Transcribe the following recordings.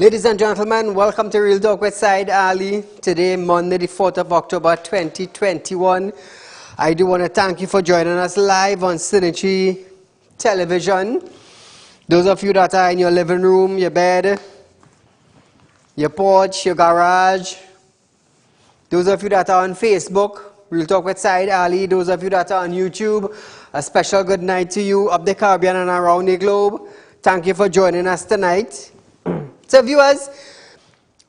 Ladies and gentlemen, welcome to Real Talk with Saieed Ali. Today, Monday, the 4th of October, 2021. I do want to thank you for joining us live on Synergy Television. Those of you that are in your living room, your bed, your porch, your garage. Those of you that are on Facebook, Real Talk with Saieed Ali. Those of you that are on YouTube, a special good night to you up the Caribbean and around the globe. Thank you for joining us tonight. So viewers,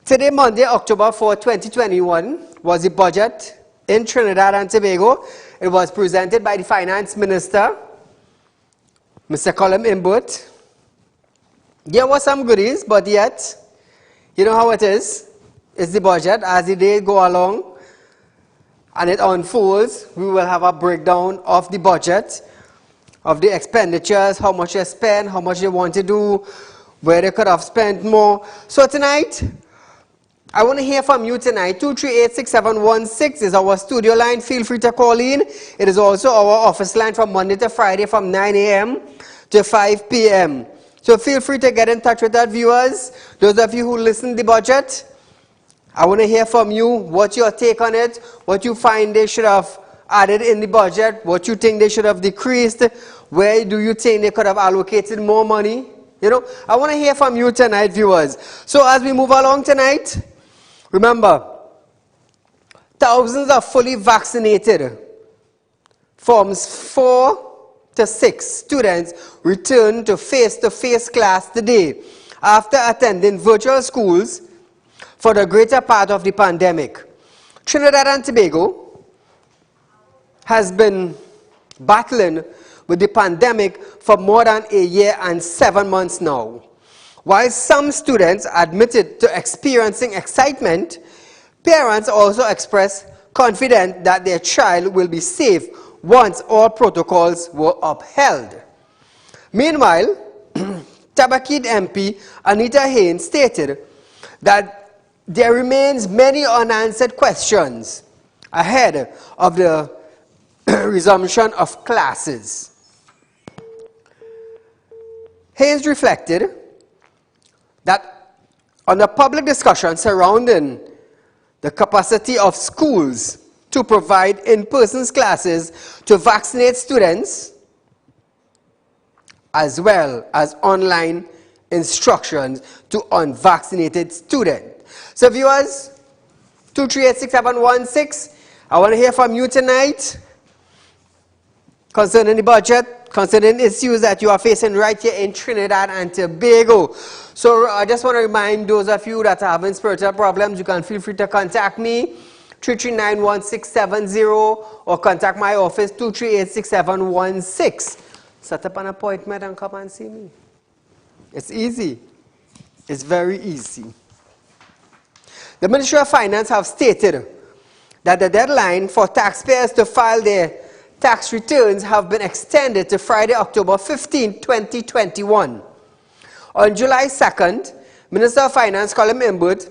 today Monday, October 4, 2021 was the budget in Trinidad and Tobago. It was presented by the Finance Minister, Mr. Colum Imbut. There were some goodies, but yet, you know how it is. It's the budget. As the days go along and it unfolds, we will have a breakdown of the budget, of the expenditures, how much they spend, how much they want to do, where they could have spent more. So tonight, I want to hear from you tonight. 238-6716 is our studio line. Feel free to call in. It is also our office line from Monday to Friday from 9 a.m. to 5 p.m. So feel free to get in touch with our viewers. Those of you who listen to the budget, I want to hear from you. What's your take on it? What you find they should have added in the budget? What you think they should have decreased? Where do you think they could have allocated more money? You know, I want to hear from you tonight, viewers. So as we move along tonight, remember, thousands of fully vaccinated Forms 4 to 6 students returned to face-to-face class today after attending virtual schools for the greater part of the pandemic. Trinidad and Tobago has been battling with the pandemic for more than a year and 7 months now. While some students admitted to experiencing excitement, parents also expressed confidence that their child will be safe once all protocols were upheld. Meanwhile, Tabakid MP Anita Haynes stated that there remains many unanswered questions ahead of the resumption of classes. Haynes reflected that on the public discussion surrounding the capacity of schools to provide in-person classes to vaccinate students as well as online instructions to unvaccinated students. So viewers, 238-6716, I want to hear from you tonight concerning the budget, concerning issues that you are facing right here in Trinidad and Tobago. So I just want to remind those of you that are having spiritual problems, you can feel free to contact me, 339-1670, or contact my office, 238-6716. Set up an appointment and come and see me. It's easy. It's very easy. The Ministry of Finance have stated that the deadline for taxpayers to file their tax returns have been extended to Friday, October 15, 2021. On July 2nd, Minister of Finance Colum Imbut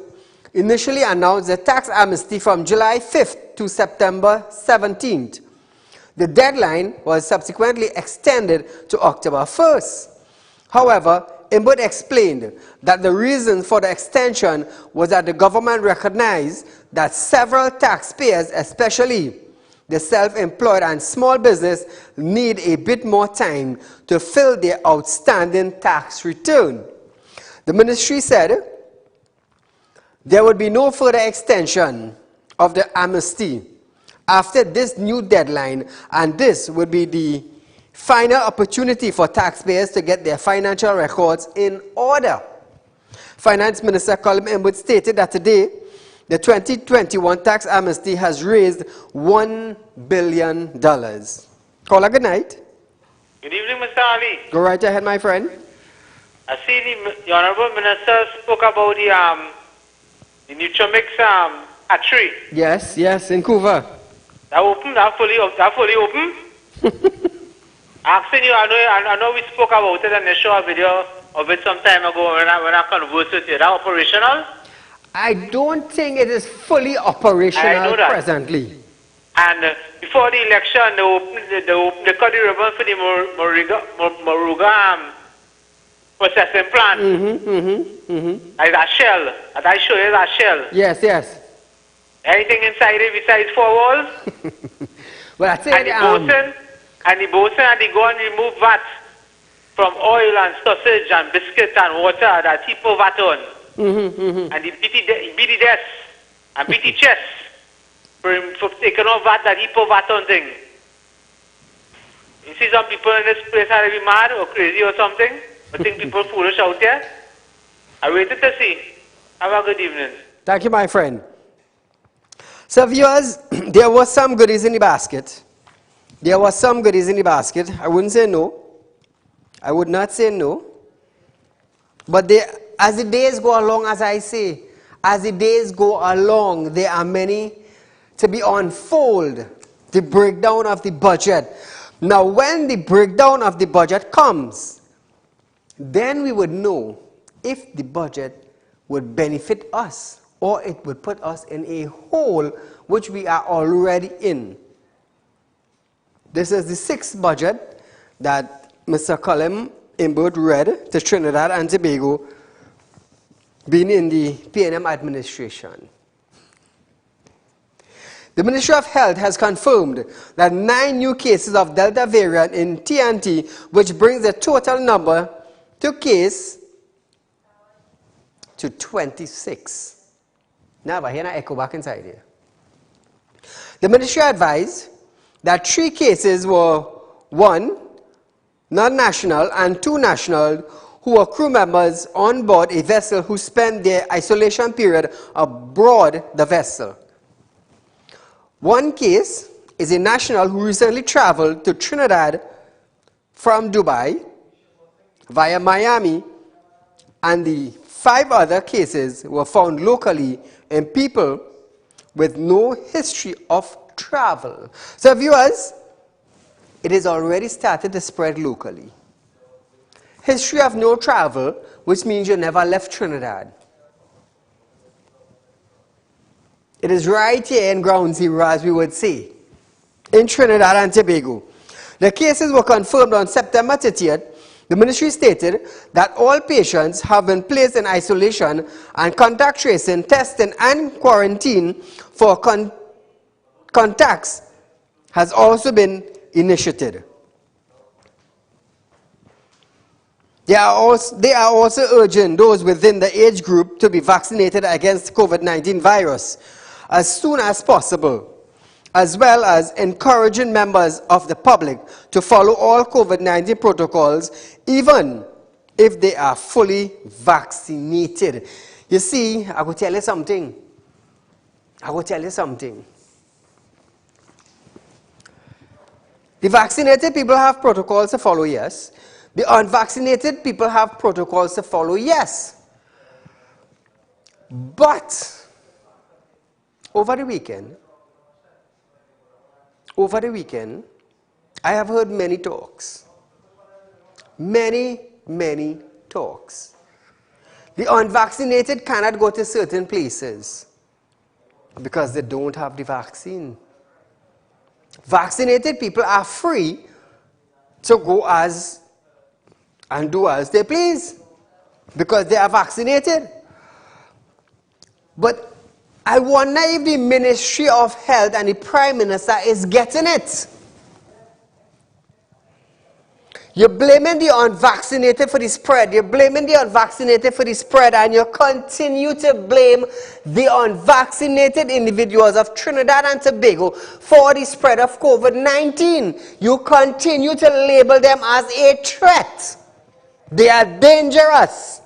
initially announced the tax amnesty from July 5th to September 17th. The deadline was subsequently extended to October 1st. However, Imbut explained that the reason for the extension was that the government recognized that several taxpayers, especially the self-employed and small business, need a bit more time to fill their outstanding tax return. The ministry said there would be no further extension of the amnesty after this new deadline, and this would be the final opportunity for taxpayers to get their financial records in order. Finance Minister Colum Imbut stated that today, the 2021 tax amnesty has raised $1 billion. Caller, good night. Good evening, Mr. Ali. Go right ahead, my friend. I see the Honorable Minister spoke about the Nutromix hatchery. Yes, in Couva. That open? That fully open? Asking you, I know we spoke about it and they show a video of it some time ago when I conversed with you. That operational? I don't think it is fully operational presently. And before the election, they cut the ribbon for the Moruga processing plant. Like that shell. That I show you that shell. Yes, yes. Anything inside it besides 4 walls? Well, I said, and the bosun and they go and remove VAT from oil and sausage and biscuits and water that he put VAT on. And he beat the desk and beat the chest for taking off VAT that he put VAT on thing. You see some people in this place are to be mad or crazy or something. I think people foolish out there. I waited to see. Have a good evening. Thank you, my friend. So viewers, there was some goodies in the basket. There was some goodies in the basket. I wouldn't say no. I would not say no. But as the days go along, as I say, as the days go along, there are many to be unfold. The breakdown of the budget. Now, when the breakdown of the budget comes, then we would know if the budget would benefit us or it would put us in a hole which we are already in. This is the 6th budget that Mr. Colin Imbert read to Trinidad and Tobago, being in the PNM administration. The Ministry of Health has confirmed that 9 new cases of Delta variant in TNT, which brings the total number to case to 26. Now, but here I echo back inside here. The ministry advised that 3 cases were 1 non-national and 2 national who were crew members on board a vessel who spent their isolation period aboard the vessel. 1 case is a national who recently traveled to Trinidad from Dubai via Miami, and the 5 other cases were found locally in people with no history of travel. So viewers, it has already started to spread locally. History of no travel, which means you never left Trinidad. It is right here in ground zero, as we would say, in Trinidad and Tobago. The cases were confirmed on September 30th. The ministry stated that all patients have been placed in isolation and contact tracing, testing and quarantine for contacts has also been initiated. They are also urging those within the age group to be vaccinated against COVID-19 virus as soon as possible, as well as encouraging members of the public to follow all COVID-19 protocols, even if they are fully vaccinated. You see, I will tell you something. The vaccinated people have protocols to follow, yes. The unvaccinated people have protocols to follow, yes. But over the weekend, I have heard many talks. Many talks. The unvaccinated cannot go to certain places because they don't have the vaccine. Vaccinated people are free to go and do as they please because they are vaccinated. But I wonder if the Ministry of Health and the Prime Minister is getting it. You're blaming the unvaccinated for the spread. You're blaming the unvaccinated for the spread, and you continue to blame the unvaccinated individuals of Trinidad and Tobago for the spread of COVID-19. You continue to label them as a threat. They are dangerous.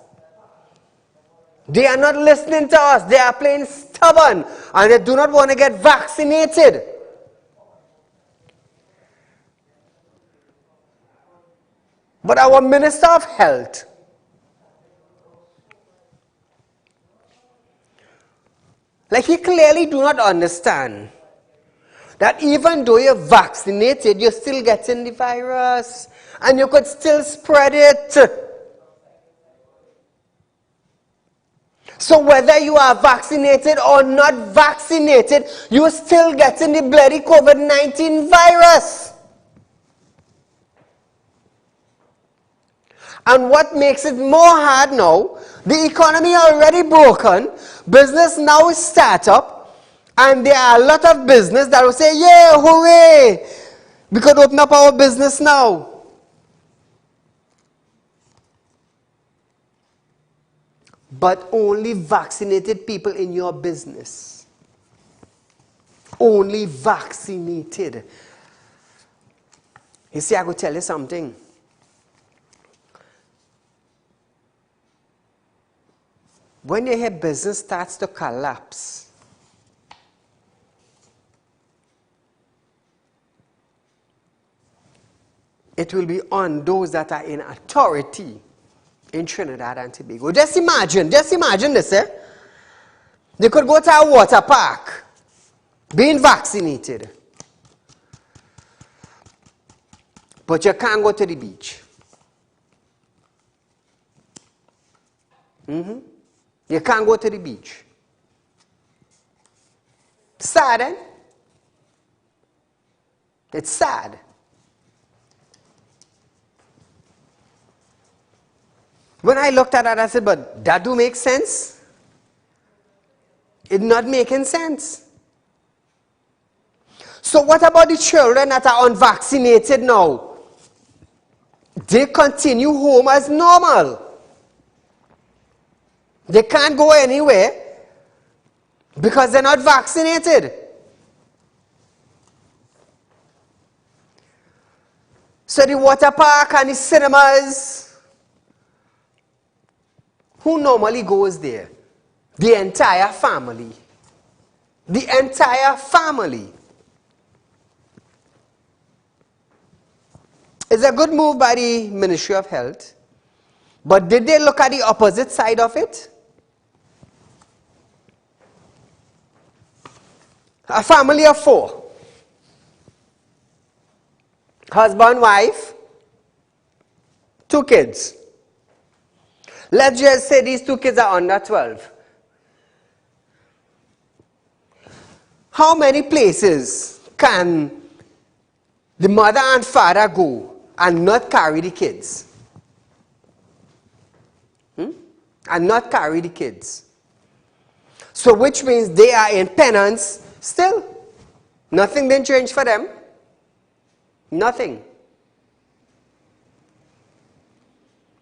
They are not listening to us. They are playing stubborn, and they do not want to get vaccinated. But our Minister of Health, like, he clearly do not understand that even though you're vaccinated, you're still getting the virus, and you could still spread it. So whether you are vaccinated or not vaccinated, you are still getting the bloody COVID-19 virus. And what makes it more hard now, the economy already broken, business now is start up, and there are a lot of business that will say, yeah, hooray, we could open up our business now. But only vaccinated people in your business. Only vaccinated. You see, I could tell you something. When you hear business starts to collapse, it will be on those that are in authority in Trinidad and Tobago. Just imagine this, eh? They could go to a water park, being vaccinated, but you can't go to the beach. You can't go to the beach. Sad, eh? It's sad. When I looked at that, I said, but that do make sense? It's not making sense. So what about the children that are unvaccinated now? They continue home as normal. They can't go anywhere because they're not vaccinated. So the water park and the cinemas, who normally goes there? The entire family. The entire family. It's a good move by the Ministry of Health. But did they look at the opposite side of it? A family of 4. Husband, wife, 2 kids. Let's just say these 2 kids are under 12. How many places can the mother and father go and not carry the kids? And not carry the kids. So which means they are in penance still. Nothing didn't change for them. Nothing.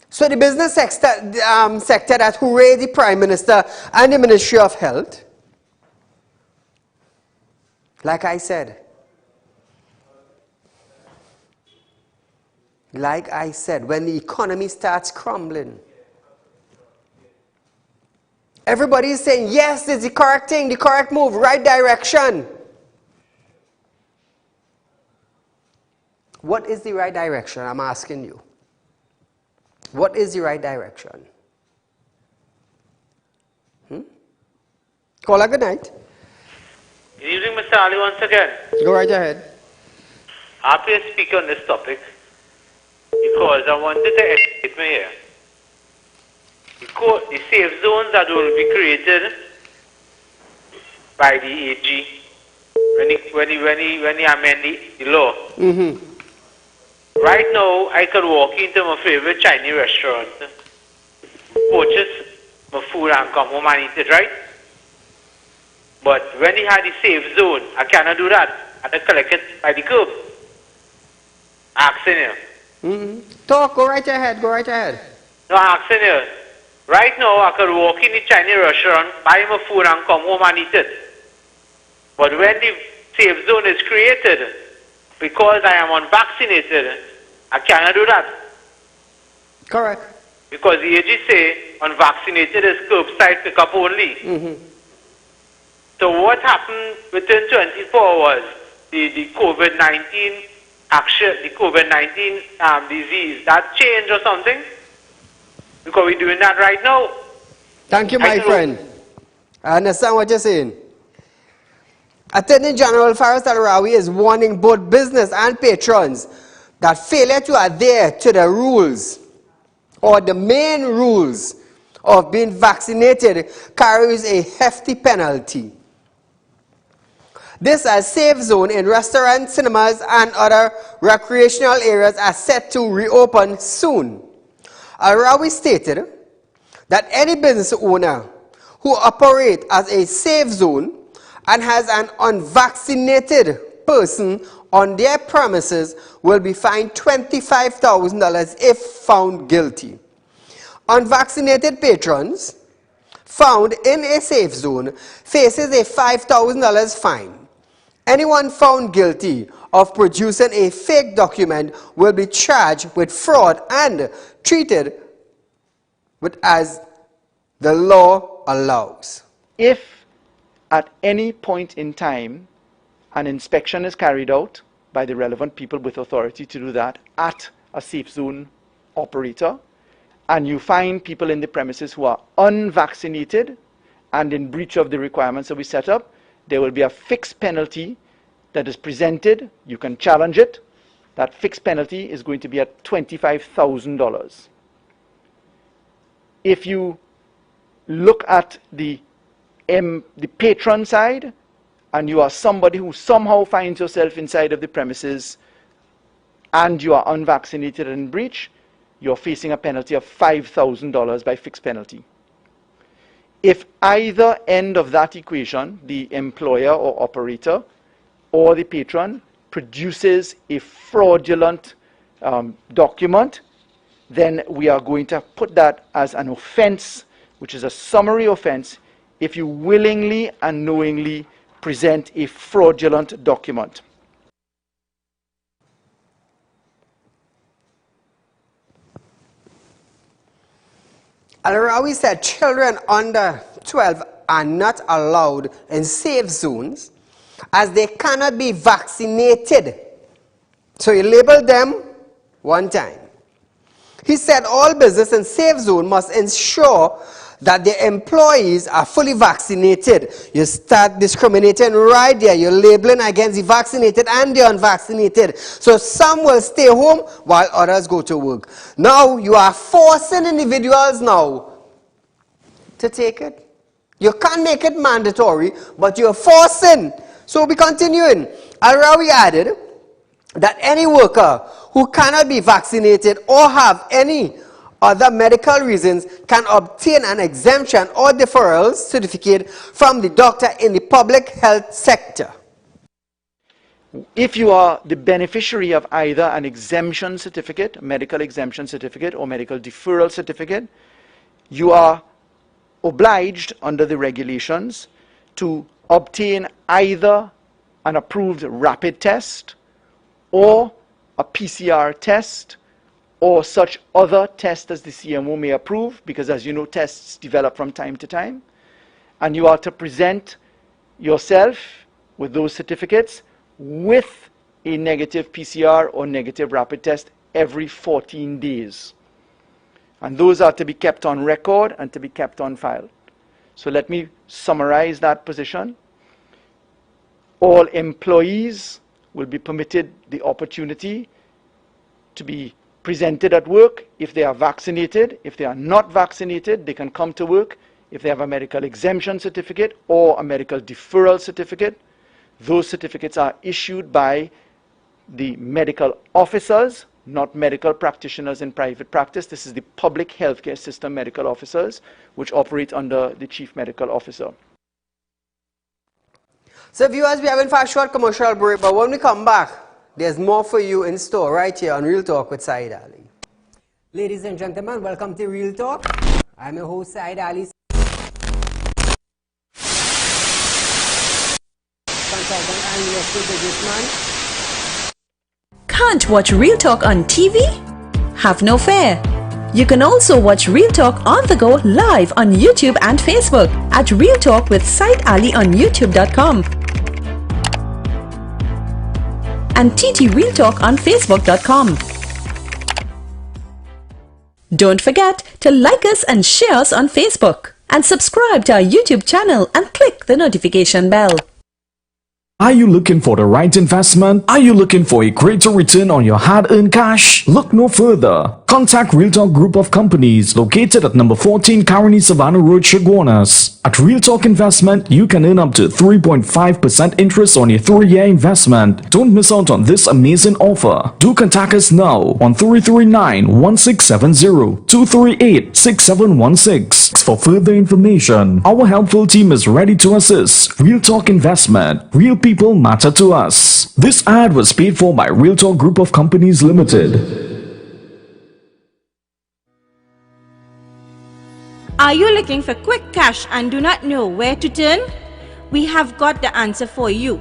So the business sector that hooray the Prime Minister and the Ministry of Health, like I said, when the economy starts crumbling, everybody is saying, yes, it's the correct thing, the correct move, right direction. What is the right direction? I'm asking you. What is the right direction? Caller, good night. Good evening, Mr. Ali, once again. Go right ahead. Happy to speak on this topic because I wanted to educate me here. The safe zones that will be created by the AG when he amend the law. Right now, I could walk into my favorite Chinese restaurant, purchase my food and come home and eat it, right? But when he had the safe zone, I cannot do that. I have to collect it by the curb. Asking you. Talk, go right ahead. No, asking you. Right now, I could walk in the Chinese restaurant, buy my food and come home and eat it. But when the safe zone is created, because I am unvaccinated, I cannot do that. Correct. Because the AG say unvaccinated is curbside pickup only. So what happened within 24 hours? The COVID-19 action, the COVID-19 disease, that changed or something? Because we're doing that right now. Thank you, my friend. I understand what you're saying. Attorney General Faris Al-Rawi is warning both business and patrons that failure to adhere to the rules or the main rules of being vaccinated carries a hefty penalty. This as safe zone in restaurants, cinemas and other recreational areas are set to reopen soon. Al-Rawi stated that any business owner who operates as a safe zone and has an unvaccinated person on their premises will be fined $25,000 if found guilty. Unvaccinated patrons found in a safe zone faces a $5,000 fine. Anyone found guilty of producing a fake document will be charged with fraud and treated with as the law allows. If at any point in time an inspection is carried out by the relevant people with authority to do that at a safe zone operator, and you find people in the premises who are unvaccinated and in breach of the requirements that we set up, there will be a fixed penalty that is presented. You can challenge it. That fixed penalty is going to be at $25,000. If you look at the patron side, and you are somebody who somehow finds yourself inside of the premises and you are unvaccinated and in breach, you're facing a penalty of $5,000 by fixed penalty. If either end of that equation, the employer or operator or the patron, produces a fraudulent document, then we are going to put that as an offense, which is a summary offense, if you willingly and knowingly present a fraudulent document. Al-Rawi said children under 12 are not allowed in safe zones as they cannot be vaccinated. So he labeled them one time. He said all business in safe zone must ensure that their employees are fully vaccinated. You start discriminating right there. You're labeling against the vaccinated and the unvaccinated. So some will stay home while others go to work. Now you are forcing individuals now to take it. You can't make it mandatory, but you're forcing. So we're continuing. Al-Rawi added that any worker who cannot be vaccinated or have any other medical reasons can obtain an exemption or deferral certificate from the doctor in the public health sector. If you are the beneficiary of either an exemption certificate, medical exemption certificate, or medical deferral certificate, you are obliged under the regulations to obtain either an approved rapid test or a PCR test or such other tests as the CMO may approve, because as you know, tests develop from time to time. And you are to present yourself with those certificates with a negative PCR or negative rapid test every 14 days. And those are to be kept on record and to be kept on file. So let me summarize that position. All employees will be permitted the opportunity to be presented at work if they are vaccinated. If they are not vaccinated, they can come to work. If they have a medical exemption certificate or a medical deferral certificate, those certificates are issued by the medical officers, not medical practitioners in private practice. This is the public healthcare system medical officers, which operate under the chief medical officer. So viewers, we're having for a short commercial break, but when we come back, there's more for you in store right here on Real Talk with Saieed Ali. Ladies and gentlemen, welcome to Real Talk. I'm your host, Saieed Ali, consultant and real estate businessman. Can't watch Real Talk on TV? Have no fear. You can also watch Real Talk on the go live on YouTube and Facebook at Real Talk with Saieed Ali on YouTube.com. and TT Real Talk on Facebook.com. Don't forget to like us and share us on Facebook and subscribe to our YouTube channel and click the notification bell. Are you looking for the right investment? Are you looking for a greater return on your hard-earned cash? Look no further. Contact Real Talk Group of Companies located at number 14 Caroni Savannah Road, Chaguanas. At Real Talk Investment, you can earn up to 3.5% interest on your 3-year investment. Don't miss out on this amazing offer. Do contact us now on 339-1670, 238-6716 for further information. Our helpful team is ready to assist. Real Talk Investment. Real people matter to us. This ad was paid for by Real Talk Group of Companies Limited. Are you looking for quick cash and do not know where to turn? We have got the answer for you.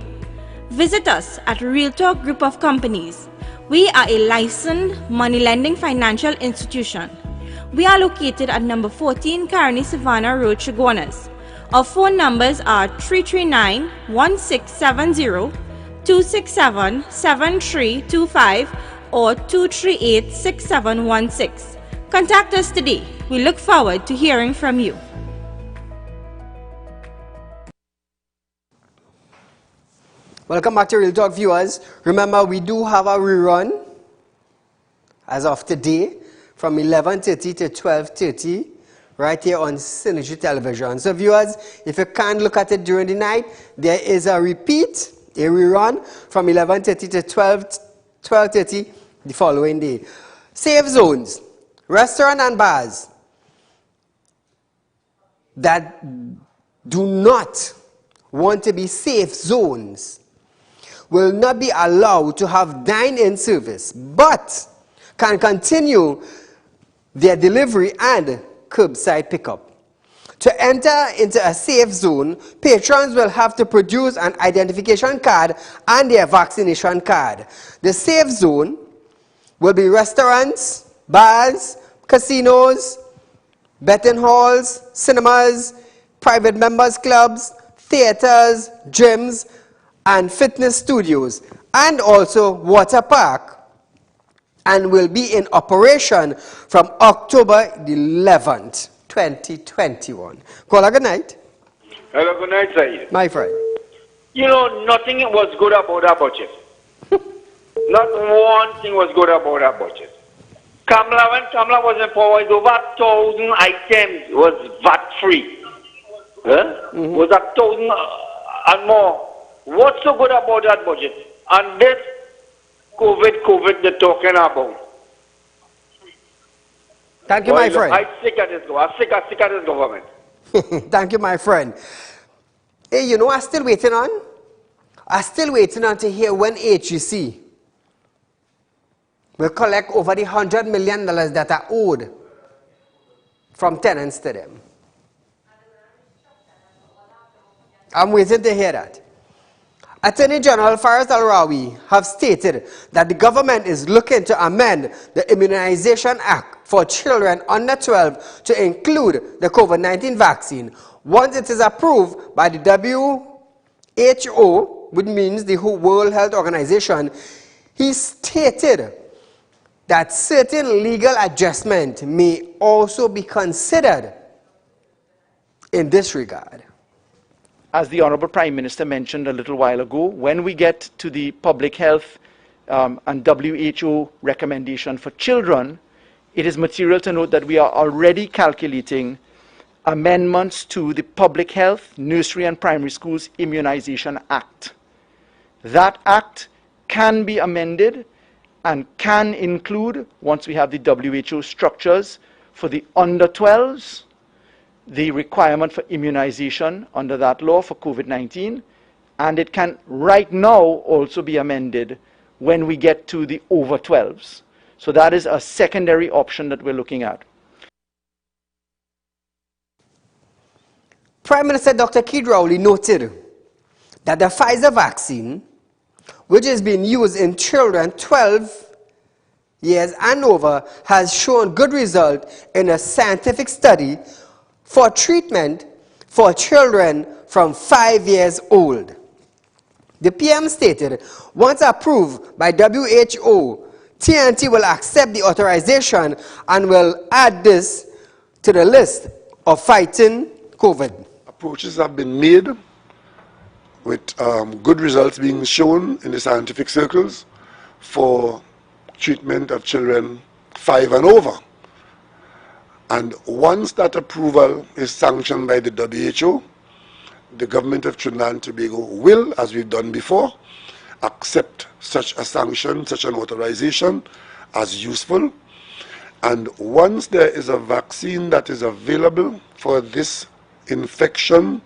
Visit us at Real Talk Group of Companies. We are a licensed money lending financial institution. We are located at number 14 Caroni Savannah Road, Chaguanas. Our phone numbers are 339-1670, 267-7325 or 238-6716. Contact us today. We look forward to hearing from you. Welcome back to Real Talk, viewers. Remember, we do have a rerun as of today from 11:30 to 12:30 right here on Synergy Television. So viewers, if you can't look at it during the night, there is a repeat, a rerun from 11:30 to 12:30 the following day. Safe zones, restaurants and bars that do not want to be safe zones will not be allowed to have dine-in service, but can continue their delivery and curbside pickup. To enter into a safe zone, patrons will have to produce an identification card and their vaccination card. The safe zone will be restaurants, bars, casinos, betting halls, cinemas, private members clubs, theaters, gyms, and fitness studios, and also water park, and will be in operation from October the 11th, 2021. Caller, good night. Hello, good night, Saeed. My friend. You know, nothing was good about our budget. Not one thing was good about our budget. Kamala, when Kamala was in power, over 1,000 items was VAT-free. Was 1,000 and more. What's so good about that budget? And this COVID they're talking about. Thank you, my friend. I'm sick of this government. Thank you, my friend. Hey, you know what I'm still waiting on? I'm still waiting on to hear when HEC will collect over the $100 million that are owed from tenants to them. I'm waiting to hear that. Attorney General Faraz Al-Rawi have stated that the government is looking to amend the Immunization Act for children under 12 to include the COVID-19 vaccine. Once it is approved by the WHO, which means the World Health Organization, he stated that certain legal adjustment may also be considered in this regard. As the Honorable Prime Minister mentioned a little while ago, when we get to the public health and WHO recommendation for children, it is material to note that we are already calculating amendments to the Public Health, Nursery and Primary Schools Immunization Act. That act can be amended and can include, once we have the WHO structures for the under 12s, the requirement for immunization under that law for COVID-19, and it can right now also be amended when we get to the over 12s. So that is a secondary option that we're looking at. Prime Minister Dr. Keith Rowley noted that the Pfizer vaccine, which is being used in children 12 years and over, has shown good result in a scientific study for treatment for children from 5 years old. The PM stated, once approved by WHO, TNT will accept the authorization and will add this to the list of fighting COVID. Approaches have been made with good results being shown in the scientific circles for treatment of children 5 and over. And once that approval is sanctioned by the WHO, the government of Trinidad and Tobago will, as we've done before, accept such a sanction, such an authorization as useful. And once there is a vaccine that is available for this infection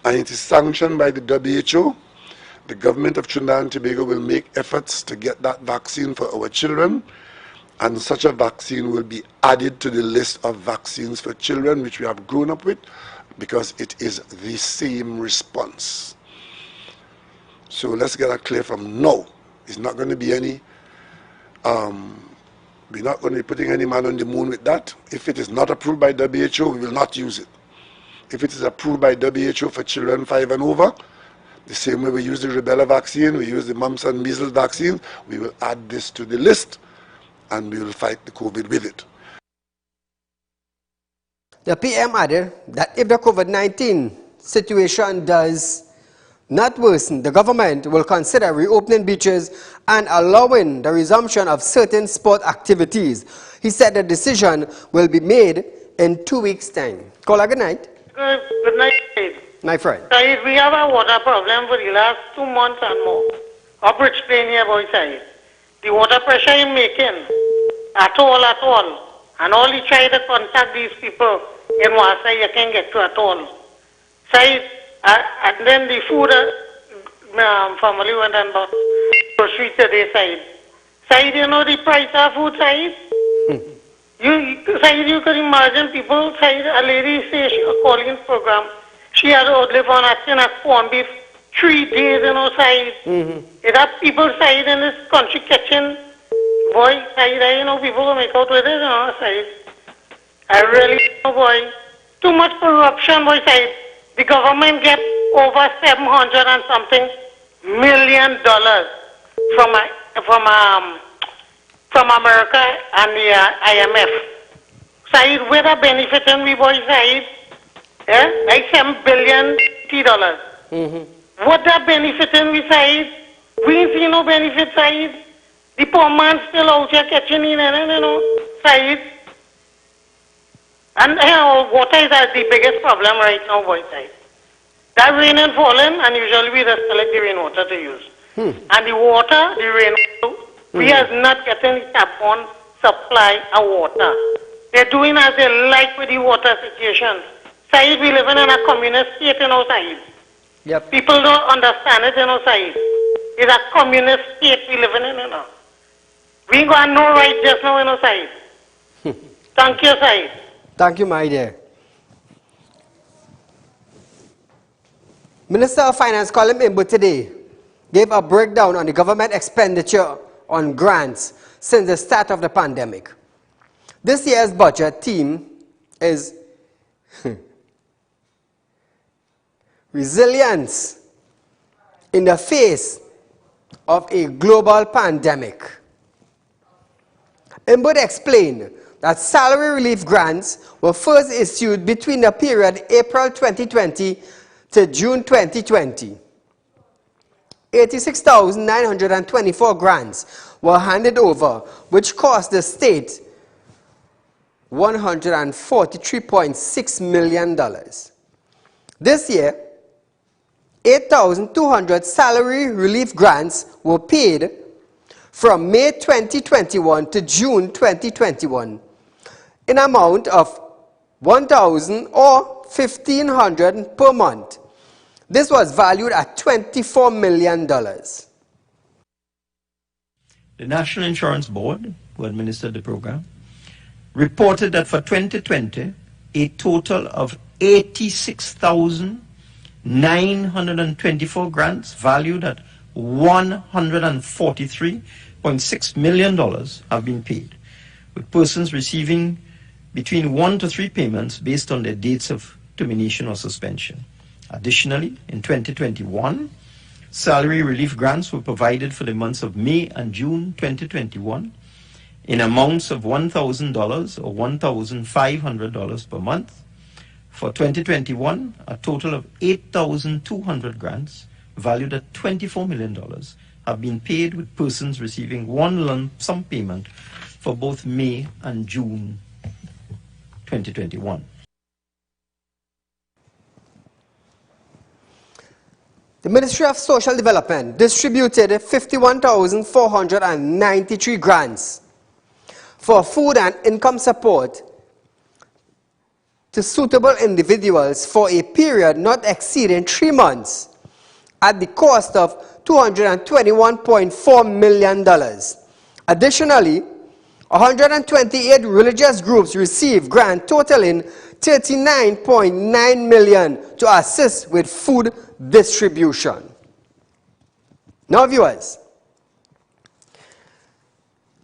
and it is sanctioned by the WHO, the government of Trinidad and Tobago will make efforts to get that vaccine for our children, and such a vaccine will be added to the list of vaccines for children which we have grown up with, because it is the same response. So let's get that clear from now. It's not going to be any, we're not going to be putting any man on the moon with that. If it is not approved by WHO, we will not use it. If it is approved by WHO for children 5 and over, the same way we use the rubella vaccine, we use the mumps and measles vaccine, we will add this to the list and we will fight the COVID with it. The PM added that if the COVID-19 situation does not worsen, the government will consider reopening beaches and allowing the resumption of certain sport activities. He said the decision will be made in 2 weeks' time. Caller, good night. Good night, Said. My friend. Said, we have a water problem for the last 2 months and more. Up Rich Plain here, boy, Said. The water pressure is making at all. And all you try to contact these people in Wasa, you can't get to at all. Said, and then the food family went and bought groceries today, Said. Said, you know the price of food, Said? Said, you can imagine people, Said, a lady says she was calling this program. She had to live on a tin of corned beef 3 days, you know, Said. It have people, Said, in this country kitchen. Boy, Said, you know, people will make out with it, you know, Said. I really know, boy. Too much corruption, boy, Said. The government get over $700 and something million from America and the IMF. Said, where the benefit in we, boy, Said? Yeah? Like $7 billion. What the benefit in we, Said? We ain't see no benefit, Said. The poor man still out here catching in, you know, Said. And water is the biggest problem right now, boy, Said. That rain is falling, and usually we just select the rainwater to use. And the water, the rainwater, we are not getting the tap-on supply of water. They're doing as they like with the water situation. Said, we living in a communist state, you know, Said. Yep. People don't understand it, you know, Said. It's a communist state we living in, you know. We ain't got no right just now, you know, Said. Thank you, Said. Thank you, my dear. Minister of Finance Colin Imbu today gave a breakdown on the government expenditure on grants since the start of the pandemic. This year's budget theme is resilience in the face of a global pandemic. Imbu explained that salary relief grants were first issued between the period April 2020 to June 2020. 86,924 grants were handed over, which cost the state $143.6 million. This year, 8,200 salary relief grants were paid from May 2021 to June 2021, in amount of $1,000 or $1,500 per month. This was valued at $24 million. The National Insurance Board, who administered the program, reported that for 2020, a total of 86,924 grants valued at $143.6 million have been paid, with persons receiving between 1 to 3 payments based on their dates of termination or suspension. Additionally, in 2021, salary relief grants were provided for the months of May and June 2021 in amounts of $1,000 or $1,500 per month. For 2021, a total of 8,200 grants valued at $24 million have been paid, with persons receiving one lump sum payment for both May and June 2021. The Ministry of Social Development distributed 51,493 grants for food and income support to suitable individuals for a period not exceeding 3 months at the cost of $221.4 million. Additionally, 128 religious groups received grants totaling $39.9 million to assist with food distribution. Now, viewers,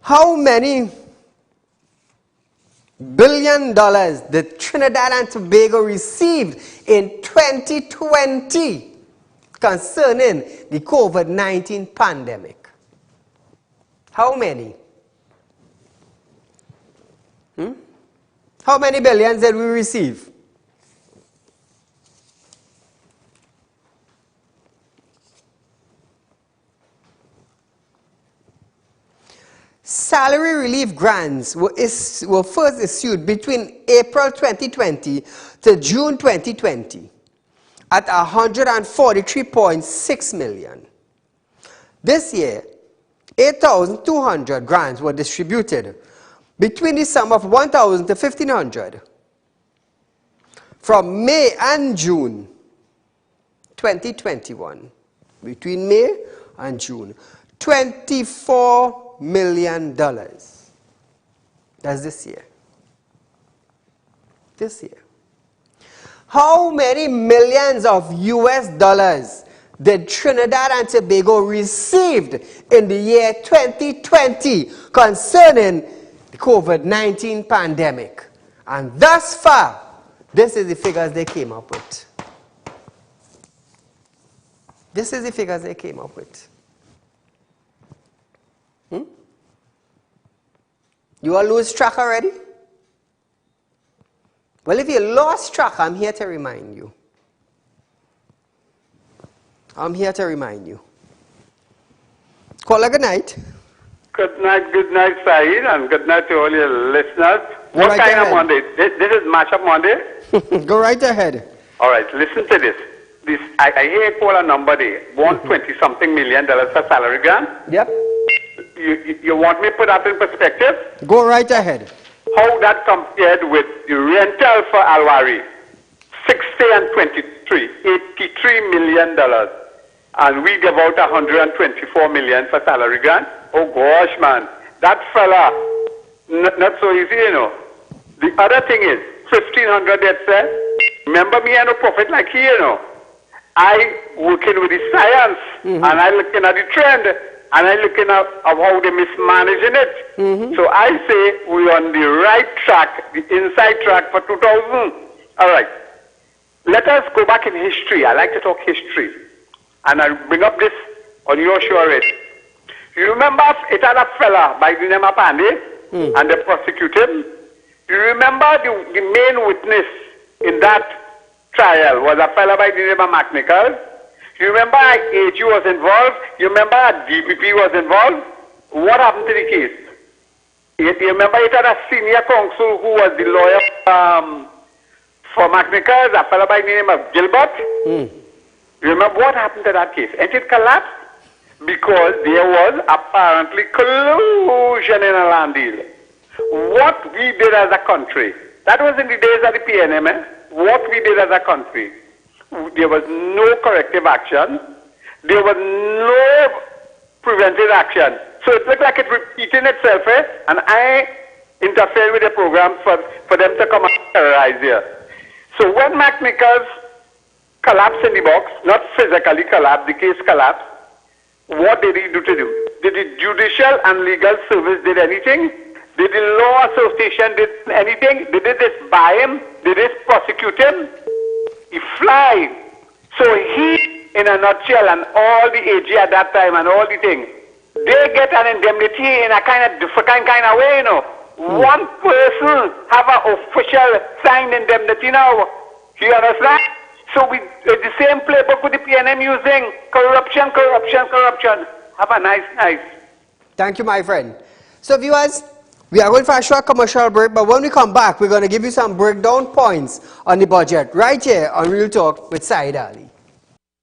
how many $1 billion did Trinidad and Tobago receive in 2020 concerning the COVID-19 pandemic? How many? How many billions did we receive? Salary relief grants were first issued between April 2020 to June 2020 at $143.6 million. This year, 8,200 grants were distributed between the sum of 1,000 to 1,500 from May and June 2021. Between May and June, $24 million. That's this year. This year. How many millions of US dollars did Trinidad and Tobago received in the year 2020 concerning the COVID-19 pandemic? And thus far, this is the figures they came up with. This is the figures they came up with. You all lose track already? Well, if you lost track, I'm here to remind you. I'm here to remind you. Call a good night. Good night, Saeed, and good night to all your listeners. What right kind ahead. of Monday? This is Matchup Monday? Go right ahead. All right, listen to this. I hear you call a number there, $120-something million for salary grant. Yep. You want me to put that in perspective? Go right ahead. How that compared with the rental for Alwari, 60 and 23, $83 million. And we give out $124 million for salary grant. Oh gosh, man, that fella, not so easy, you know. The other thing is, 1,500 that said, remember me, I no profit like he, you know. I working with the science, and I looking at the trend, and I looking at how they mismanaging it. So I say we're on the right track, the inside track for 2000. All right. Let us go back in history. I like to talk history. And I'll bring up this on your show already. You remember it had a fella by the name of Pandey, and they prosecuted him? You remember the main witness in that trial was a fella by the name of McNichols? You remember AG was involved? You remember DPP was involved? What happened to the case? You remember it had a senior counsel who was the lawyer for McNichols, a fella by the name of Gilbert? You remember what happened to that case? And it collapsed because there was apparently collusion in a land deal. What we did as a country, that was in the days of the PNM, what we did as a country, there was no corrective action, there was no preventive action. So it looked like it repeating itself, and I interfered with the program for them to come and terrorize here. So when McNichols collapsed in the box, not physically collapsed, the case collapsed, what did he do to do? Did the Judicial and Legal Service did anything? Did the Law Association did anything? Did they disbar him? Did they prosecute him? He flied. So he, in a nutshell, and all the AG at that time and all the things, they get an indemnity in a kind of different kind of way, you know. One person have an official signed indemnity now. You understand? So we the same playbook with the PNM using corruption. Have a nice night. Thank you, my friend. So viewers, We are going for a short commercial break, but when we come back, we're going to give you some breakdown points on the budget right here on Real Talk with Saieed Ali.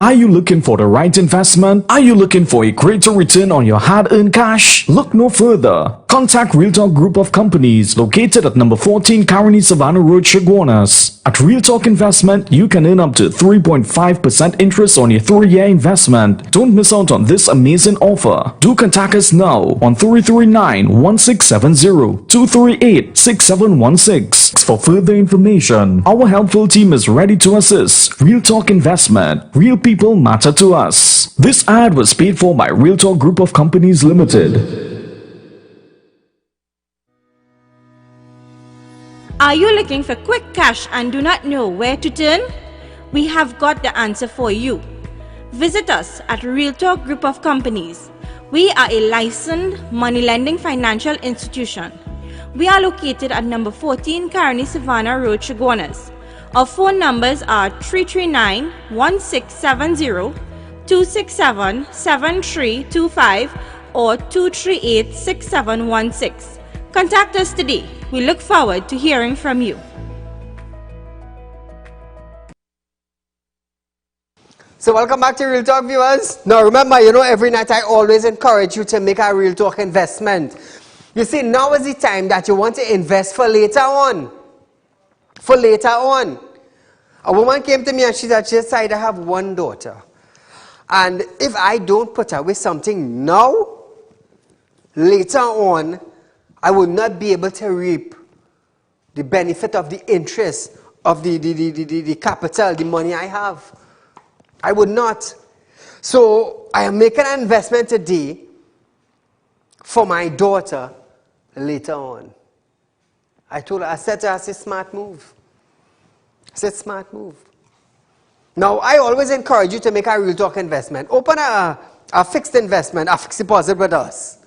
Are you looking for the right investment? Are you looking for a greater return on your hard-earned cash? Look no further. Contact Real Talk Group of Companies located at number 14 Caroni Savannah Road, Chaguanas. At Real Talk Investment, you can earn up to 3.5% interest on your 3-year investment. Don't miss out on this amazing offer. Do contact us now on 339-1670, 238-6716 for further information. Our helpful team is ready to assist. Real Talk Investment. Real people matter to us. This ad was paid for by Real Talk Group of Companies Limited. Are you looking for quick cash and do not know where to turn? We have got the answer for you. Visit us at Real Talk Group of Companies. We are a licensed money lending financial institution. We are located at number 14 Caroni Savannah Road, Chaguanas. Our phone numbers are 339-1670, 267-7325 or 238-6716. Contact us today. We look forward to hearing from you. So welcome back to Real Talk, viewers. Now remember, every night I always encourage you to make a Real Talk investment. You see, now is the time that you want to invest for later on. For later on. A woman came to me and she said, I have one daughter. And if I don't put away something now, later on, I will not be able to reap the benefit of the interest of the capital, the money I have. I would not. So I am making an investment today for my daughter later on. I said to her, I said, smart move. I said, smart move. Now, I always encourage you to make a Real Talk investment. Open a fixed investment, a fixed deposit with us.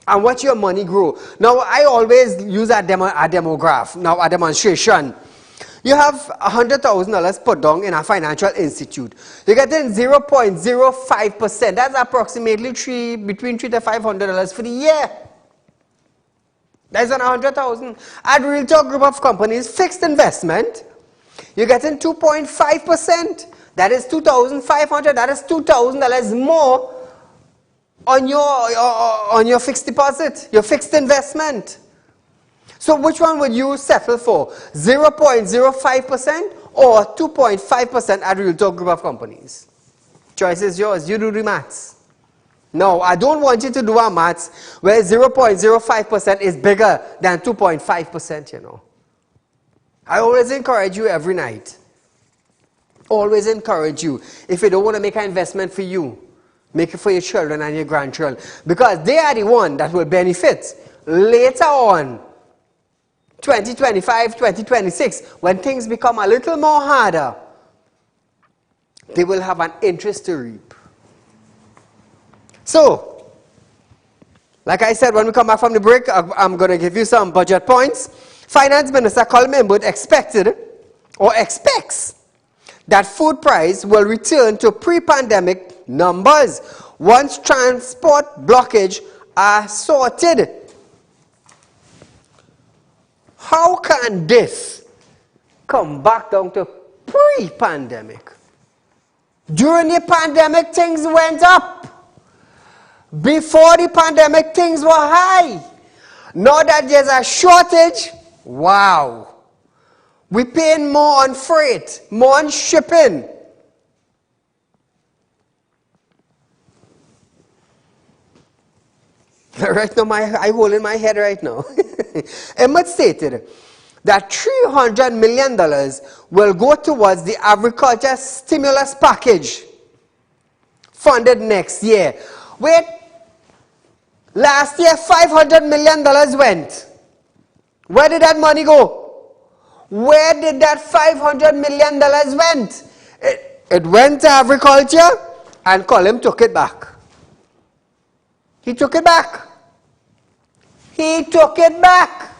And watch your money grow. Now, I always use a demograph, now a demonstration. You have $100,000 put down in a financial institute. You're getting 0.05%. That's approximately between $300 to $500 for the year. That's on $100,000. At Real Talk Group of Companies, fixed investment, you're getting 2.5%. That is $2,500. That is $2,000 more on your fixed deposit, your fixed investment. So which one would you settle for? 0.05% or 2.5% at Real Talk Group of Companies? Choice is yours. You do the maths. No, I don't want you to do our maths where 0.05% is bigger than 2.5%, I always encourage you every night. Always encourage you. If you don't want to make an investment for you, make it for your children and your grandchildren. Because they are the one that will benefit later on, 2025, 2026, when things become a little more harder, they will have an interest to reap. So, like I said, when we come back from the break, I'm going to give you some budget points. Finance Minister Colin Memwood expects that food price will return to pre-pandemic numbers once transport blockage are sorted. How can this come back down to pre-pandemic? During the pandemic, things went up. Before the pandemic, things were high. Now that there's a shortage, wow. We're paying more on freight, more on shipping. Right now, I'm holding my head right now. Emmett stated that $300 million will go towards the agriculture stimulus package funded next year. Wait, last year $500 million went. Where did that money go? Where did that $500 million went? It went to agriculture and Colin took it back. He took it back. He took it back.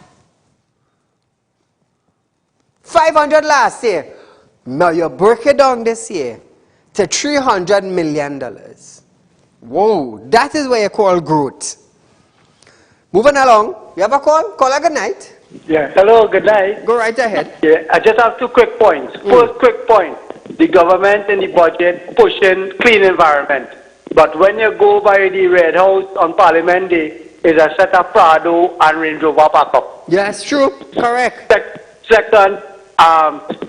500 last year. Now you break it down this year to $300 million. Whoa, that is what you call growth. Moving along, You have a call? Caller, good night. Yeah. Hello, good night. Go right ahead. Yeah, I just have 2 quick points. First quick point, the government in the budget pushing clean environment. But when you go by the Red House on Parliament Day, it's a set of Prado and Range Rover backup. Yes, true. Correct. Second,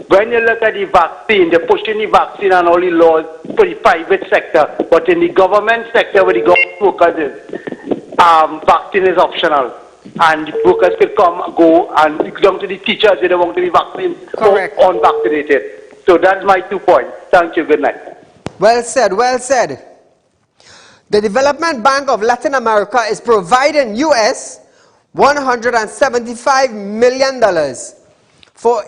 when you look at the vaccine, they're pushing the vaccine and all the laws for the private sector. But in the government sector, where the government workers is, vaccine is optional. And the workers could come and go, and it's down to the teachers, they don't want to be vaccinated or unvaccinated. So that's my 2 points. Thank you. Good night. Well said, well said. The Development Bank of Latin America is providing US $175 million for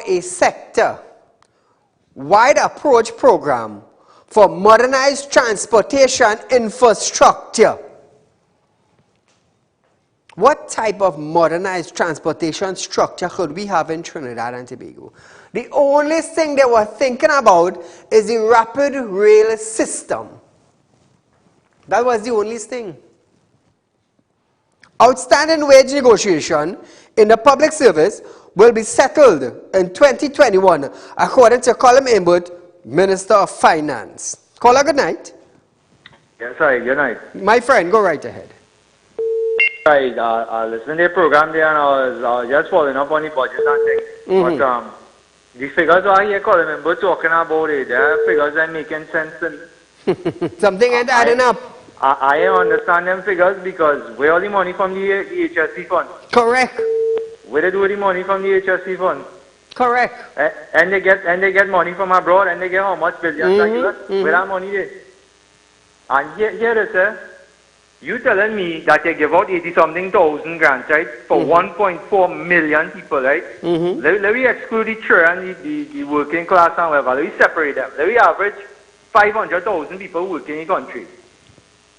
a sector-wide approach program for modernized transportation infrastructure. What type of modernized transportation structure could we have in Trinidad and Tobago? The only thing they were thinking about is the rapid rail system. That was the only thing. Outstanding wage negotiation in the public service will be settled in 2021, according to Colin Imbert, Minister of Finance. Caller, good night. Yes, sorry, good night. My friend, go right ahead. Right, listening to the program there, and I was just following up on the budget and things. But the figures I hear Colin Imbert talking about it, the figures are making sense to me. Something ain't adding up. I understand them figures because where all the money from the HSC fund? Correct. Where they do the money from the HSC fund? Correct. And they get money from abroad, and they get how much billions? Where that money is? And here it is, you telling me that you give out 80-something thousand grants, right, for 1.4 million people, right? Let me exclude the children, the working class and whatever. Let me separate them. Let me average 500,000 people working in the country.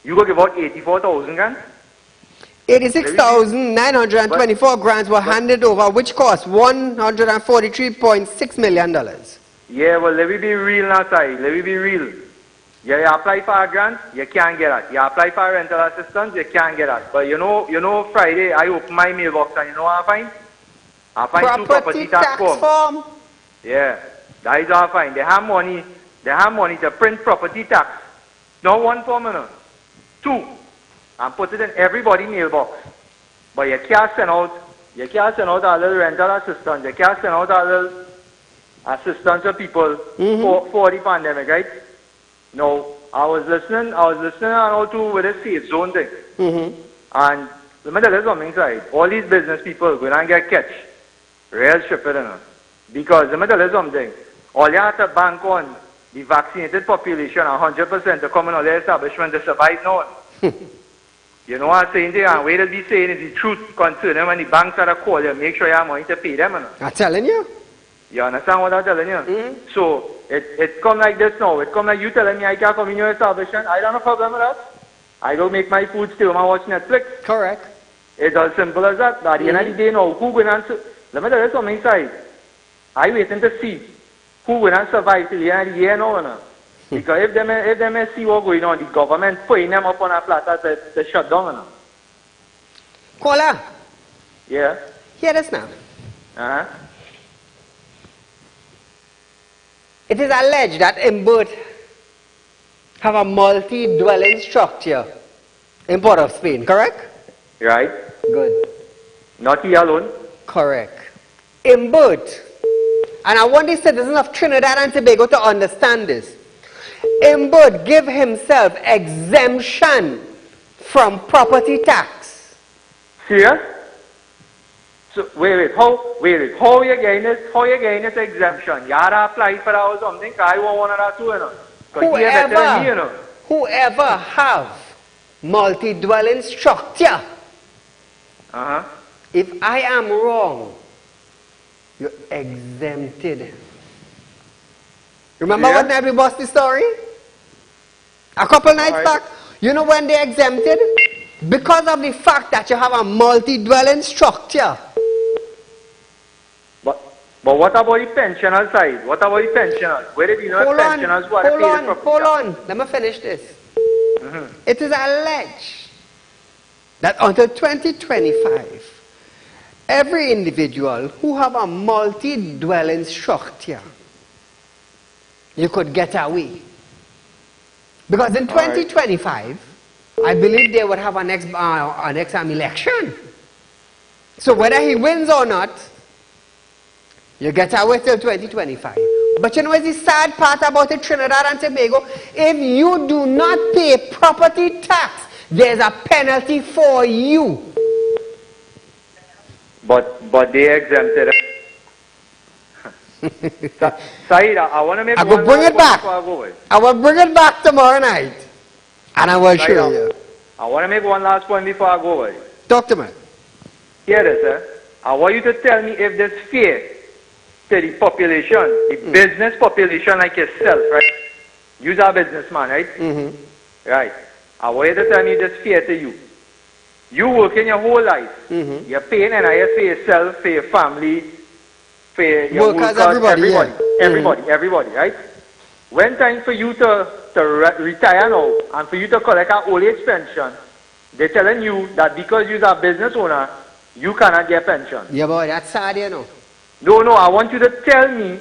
You go give out 84,000 grants? 86,924 grants were handed over, which cost $143.6 million. Yeah, well, let me be real now, Sai. Let me be real. You apply for a grant, you can't get that. You apply for rental assistance, you can't get that. But you know, Friday I open my mailbox and you know what I find? I find two property tax form. Yeah, that is what I find. They have money to print property tax. Not one form, no. 2. And put it in everybody's mailbox. But you can't send out a little rental assistance. You can't send out a little assistance to people for the pandemic, right? No, I was listening and to with a safe zone thing. And let me tell you something, side. All these business people going and get catch. Real stupid, you know. Because let me tell you something. All you have to bank on the vaccinated population 100% to come in all the establishment to survive now. You know what I'm saying there? And what they'll be saying is the truth concerning when the banks are to call you, make sure you have money to pay them. You know? I'm telling you. You understand what I'm telling you? So, it come like this now. It come like you telling me I can't come in your establishment. I don't have a problem with that. I don't make my food still when I watch Netflix. Correct. It's as simple as that. At the end of the day now, who going to... Let me tell you something, side. I waiting to see who will not survive till the end of the year now. You know? Because if they may see what's going on, the government putting them up on a platter to shut down. You know? Caller. Yeah? Hear this now. Uh-huh. It is alleged that Imbert have a multi-dwelling structure in Port of Spain, correct? Right. Good. Not he alone. Correct. Imbert, and I want the citizens of Trinidad and Tobago to understand this. Imbert give himself exemption from property tax. Serious? So wait, how you getting this exemption? You had to apply for that or something? I want one of that too, you know. Whoever have multi-dwelling structure, if I am wrong, you're exempted. Remember what Nebby Boss the story? A couple nights back. You know when they exempted? Because of the fact that you have a multi-dwelling structure. But what about the pensioner side? What about the pensioners? Where did you know pensioners who are paid Hold on. Let me finish this. It is alleged that until 2025, every individual who have a multi-dwelling structure, you could get away. Because in 2025, I believe they would have an next election. So whether he wins or not, you get away till 2025. But you know what's the sad part about it, Trinidad and Tobago? If you do not pay property tax, there's a penalty for you. But they exempted it. Saeed, I want to make I will bring it back. I will bring it back tomorrow night. And I will show you. I want to make one last point before I go away. Talk to me. Hear this, sir. I want you to tell me if there's fear to the population, the business population like yourself, right? You're a businessman, right? Right. I want you to tell me if there's fear to you. You work in your whole life. You're paying NIS for yourself, for your family, for your workers, everybody, right? When time for you to retire now and for you to collect an old age pension, they're telling you that because you're a business owner, you cannot get pension. Yeah, boy, that's sad, you know. No, I want you to tell me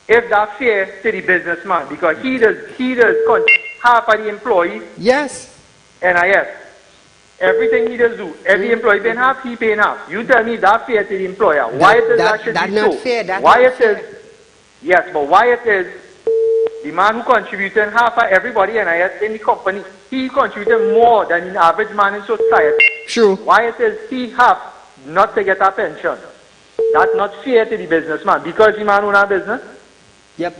if that's fair to the businessman because he does half of the employee. Yes. NIS. Everything he does do. Every employee paying half, he paying half. You tell me that's fair to the employer. Why it is that should be so? Why it is? Yes, but why it is the man who contributed half of everybody NIS in the company, he contributed more than the average man in society. True. Why it is he have not to get a pension? That's not fair to the businessman because the man owns a business. Yep.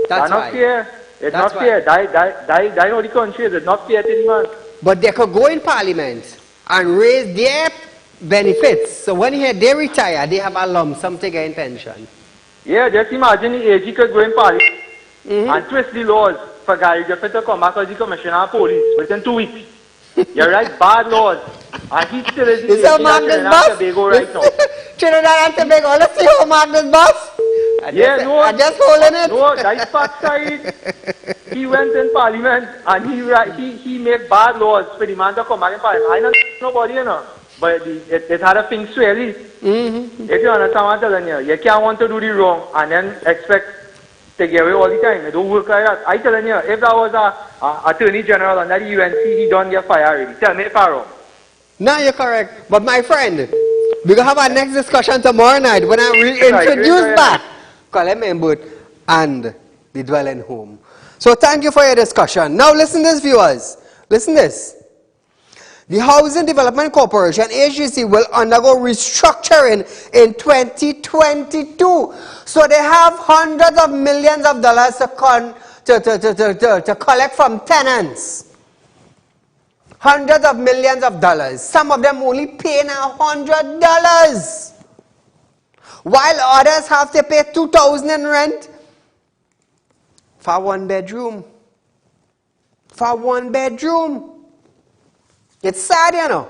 That's not fair. It's not fair. That know the country is not fair to the man. But they could go in parliament and raise their benefits. So when they retire, they have a lump sum to get in pension. Yeah, just imagine the AG could go in parliament and twist the laws for Gary Griffith to come back as the commissioner of police within 2 weeks. You're right, bad laws. And he still is the AG of Trinidad and Tobago right now. Trinidad and Tobago, let's see how Magnus Bus. I'm just holding it. No, that's fact side. He went in parliament and he made bad laws for the man to come back in parliament. I don't know nobody, you know. But it had a thing swelly. If you understand what I'm telling you, you can't want to do the wrong and then expect to get away all the time. It don't work like that. I telling you, if that was a Attorney General under the UNC, he don't get fired already. Tell me if I'm wrong. No, you're correct. But my friend, we're going to have our next discussion tomorrow night when I reintroduce back Colin Membut and the dwelling home. So thank you for your discussion. Now listen to this, viewers. Listen to this. The Housing Development Corporation, HDC, will undergo restructuring in 2022. So they have hundreds of millions of dollars to collect from tenants. Hundreds of millions of dollars. Some of them only pay now $100. While others have to pay $2,000 in rent for 1 bedroom. For 1 bedroom. It's sad, you know.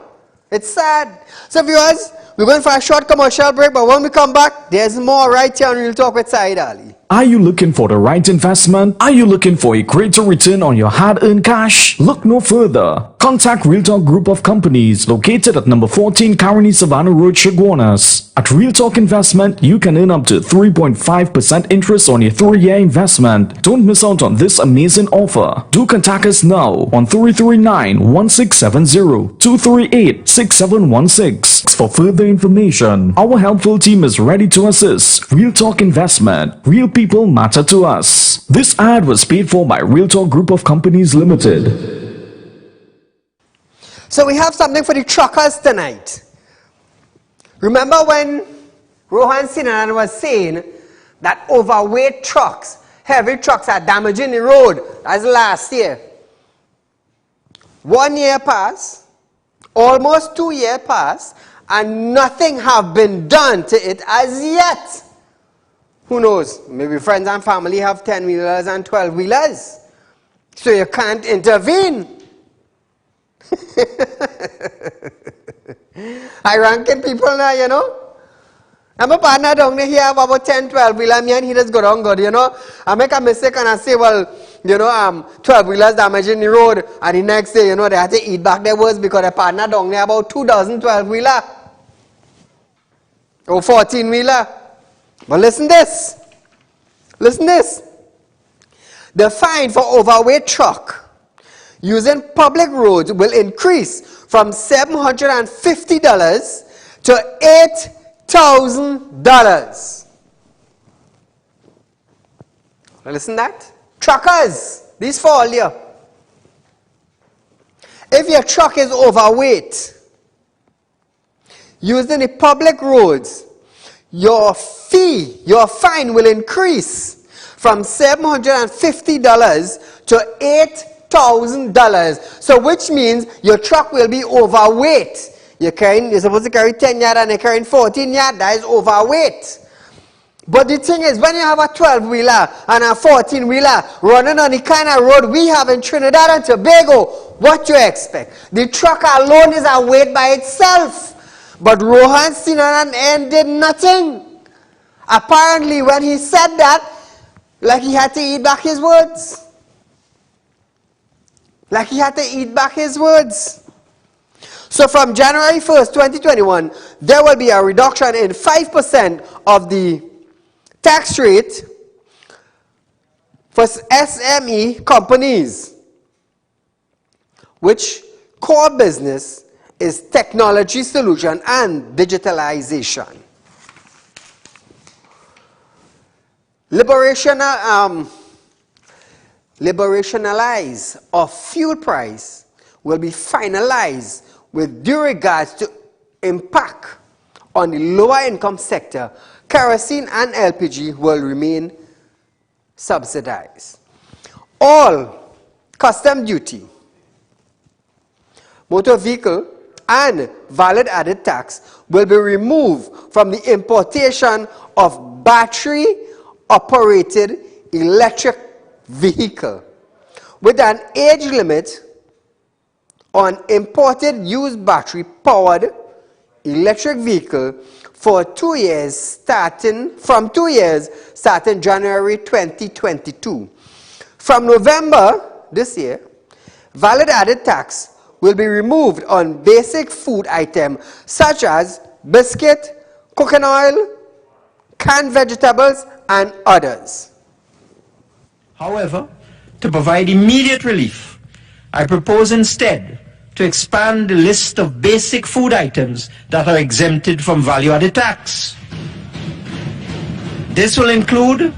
It's sad. So viewers, we're going for a short commercial break, but when we come back, there's more right here on Real Talk with Saieed Ali. Are you looking for the right investment? Are you looking for a greater return on your hard-earned cash? Look no further. Contact Real Talk Group of Companies located at number 14 Caroni Savannah Road, Chaguanas. At Real Talk Investment, you can earn up to 3.5% interest on your 3-year investment. Don't miss out on this amazing offer. Do contact us now on 339-1670, 238-6716 for further information. Our helpful team is ready to assist. Real Talk Investment. Real people matter to us. This ad was paid for by Real Talk Group of Companies Limited. So we have something for the truckers tonight. Remember when Rohan Sinan was saying that overweight trucks, heavy trucks are damaging the road? That's last year. 1 year passed, almost 2 years passed, and nothing have been done to it as yet. Who knows? Maybe friends and family have 10-wheelers and 12-wheelers. So you can't intervene. I ranking people now, you know. I'm a partner down there, he have about 10, 12 wheeler, me and he just go down good, you know. I make a mistake and I say, well, you know, 12 wheelers damaging the road, and the next day, you know, they have to eat back their words because the partner down there about 2,000 12 wheeler. Or 14 wheeler. But listen this. Listen this. The fine for overweight truck using public roads will increase from $750 to $8,000. Listen that? Truckers, these fall here. If your truck is overweight, using the public roads, your fine will increase from $750 to $8,000. So which means your truck will be overweight. You're supposed to carry 10 yard and you're carrying 14 yard, that is overweight. But the thing is, when you have a 12-wheeler and a 14-wheeler running on the kind of road we have in Trinidad and Tobago, what you expect? The truck alone is a weight by itself. But Rohan Sinan and did nothing. Apparently, when he said that, like he had to eat back his words. Like he had to eat back his words. So from January 1st, 2021, there will be a reduction in 5% of the tax rate for SME companies, which core business is technology solution and digitalization. Liberationalize of fuel price will be finalized with due regards to impact on the lower income sector. Kerosene and LPG will remain subsidized. All custom duty, motor vehicle and valid added tax will be removed from the importation of battery operated electric vehicle with an age limit on imported used battery powered electric vehicle for 2 years starting January 2022. From November this year, valid added tax will be removed on basic food items such as biscuit, cooking oil, canned vegetables, and others. However, to provide immediate relief, I propose instead to expand the list of basic food items that are exempted from value-added tax. This will include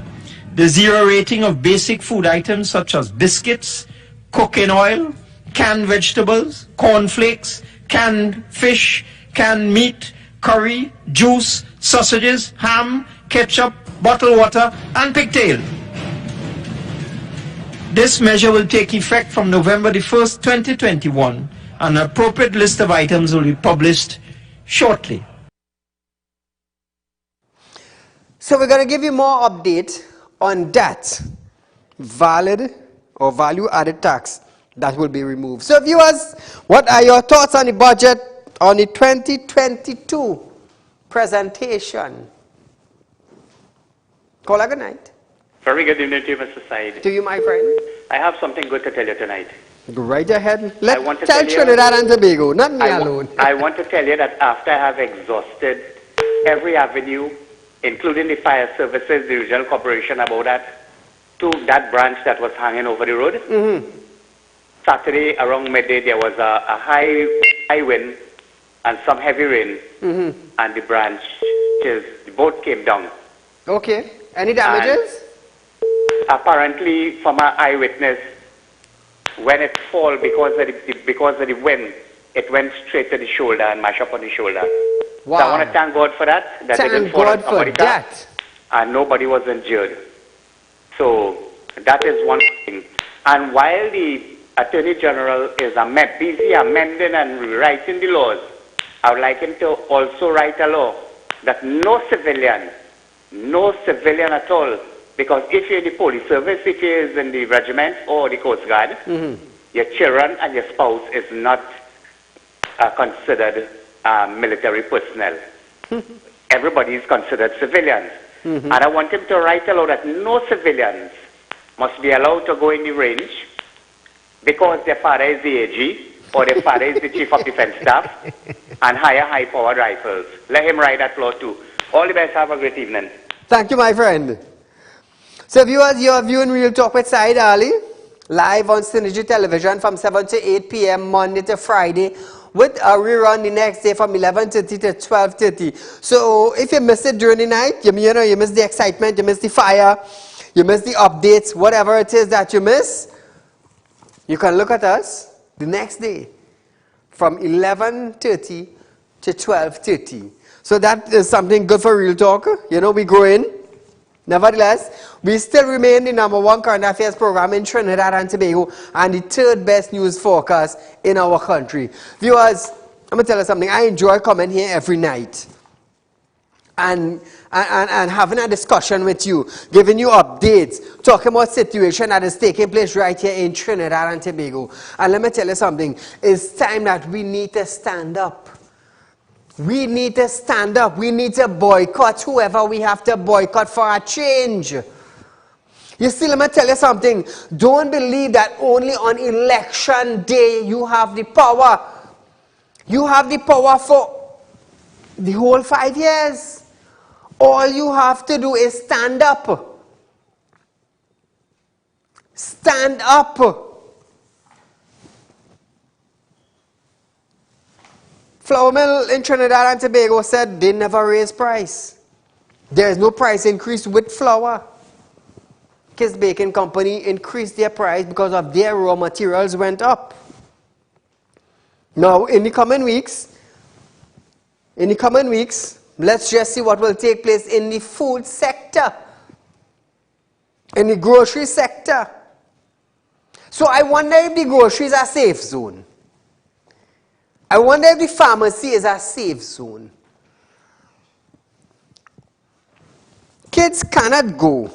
the zero rating of basic food items such as biscuits, cooking oil, canned vegetables, cornflakes, canned fish, canned meat, curry, juice, sausages, ham, ketchup, bottled water, and pigtail. This measure will take effect from November the 1st, 2021, and an appropriate list of items will be published shortly. So we're going to give you more update on that valid or value-added tax that will be removed. So viewers, what are your thoughts on the budget, on the 2022 presentation? Caller, good night. Very good evening to you, Mr. Said. To you, my friend. I have something good to tell you tonight. Go right ahead. Let's tell Trinidad and Tobago, not me alone. I want to tell you that after I have exhausted every avenue, including the fire services, the regional corporation about that, to that branch that was hanging over the road. Saturday around midday there was a high wind and some heavy rain, and the boat came down. Okay. Any damages? Apparently, from an eyewitness, when it fall because of the wind, it went straight to the shoulder and mashed up on the shoulder. Wow. So I want to thank God for that. That thank didn't fall on God somebody's for car, that. and nobody was injured. So that is one thing. And while the Attorney General is busy amending and rewriting the laws, I would like him to also write a law that no civilian at all, because if you're in the police service, if you're in the regiment or the Coast Guard, your children and your spouse is not considered military personnel. everybody is considered civilians. And I want him to write a law that no civilians must be allowed to go in the range because their father is the AG or their father is the Chief of Defense Staff and hire high-powered rifles. Let him write that law too. All the best. Have a great evening. Thank you, my friend. So viewers, you are viewing Real Talk with Saieed Ali, live on Synergy Television from 7 to 8 p.m. Monday to Friday, with a rerun the next day from 11:30 to 12:30. So if you miss it during the night, you miss the excitement, you miss the fire, you miss the updates, whatever it is that you miss, you can look at us the next day from 11:30 to 12:30. So that is something good for Real Talk. We're growing. Nevertheless, we still remain the #1 current affairs program in Trinidad and Tobago and the 3rd best news forecast in our country. Viewers, I'm going to tell you something. I enjoy coming here every night and having a discussion with you, giving you updates, talking about situation that is taking place right here in Trinidad and Tobago. And let me tell you something. It's time that we need to stand up. We need to stand up. We need to boycott whoever we have to boycott for a change. You see, let me tell you something. Don't believe that only on election day you have the power. You have the power for the whole 5 years. All you have to do is stand up. Stand up. Flour Mill in Trinidad and Tobago said they never raise price. There is no price increase with flour. Kiss Baking Company increased their price because of their raw materials went up. Now, in the coming weeks, let's just see what will take place in the food sector, in the grocery sector. So I wonder if the groceries are safe zone. I wonder if the pharmacy is a safe zone. Kids cannot go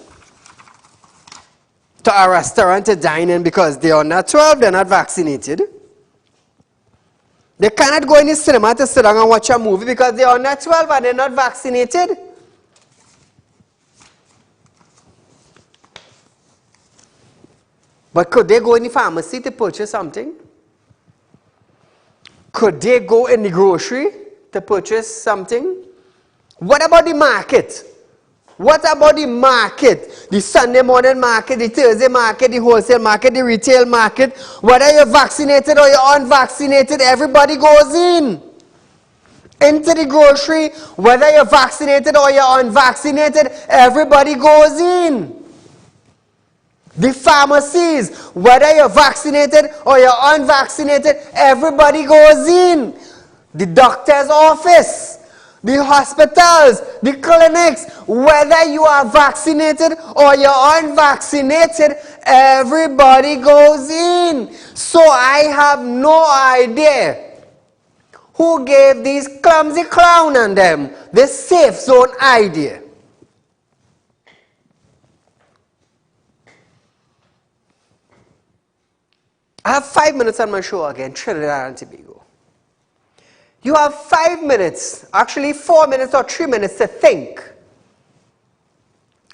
to a restaurant to dine in because they are not 12, they're not vaccinated. They cannot go in the cinema to sit down and watch a movie because they are not 12 and they're not vaccinated. But could they go in the pharmacy to purchase something? Could they go in the grocery to purchase something? What about the market? What about the market? The Sunday morning market, the Thursday market, the wholesale market, the retail market. Whether you're vaccinated or you're unvaccinated, everybody goes in. Into the grocery, whether you're vaccinated or you're unvaccinated, everybody goes in. The pharmacies, whether you're vaccinated or you're unvaccinated, everybody goes in. The doctor's office, the hospitals, the clinics, whether you are vaccinated or you're unvaccinated, everybody goes in. So I have no idea who gave these clumsy clown and them this safe zone idea. I have 5 minutes on my show again, Trinidad and Tobago. You have 5 minutes, actually 4 minutes or 3 minutes to think.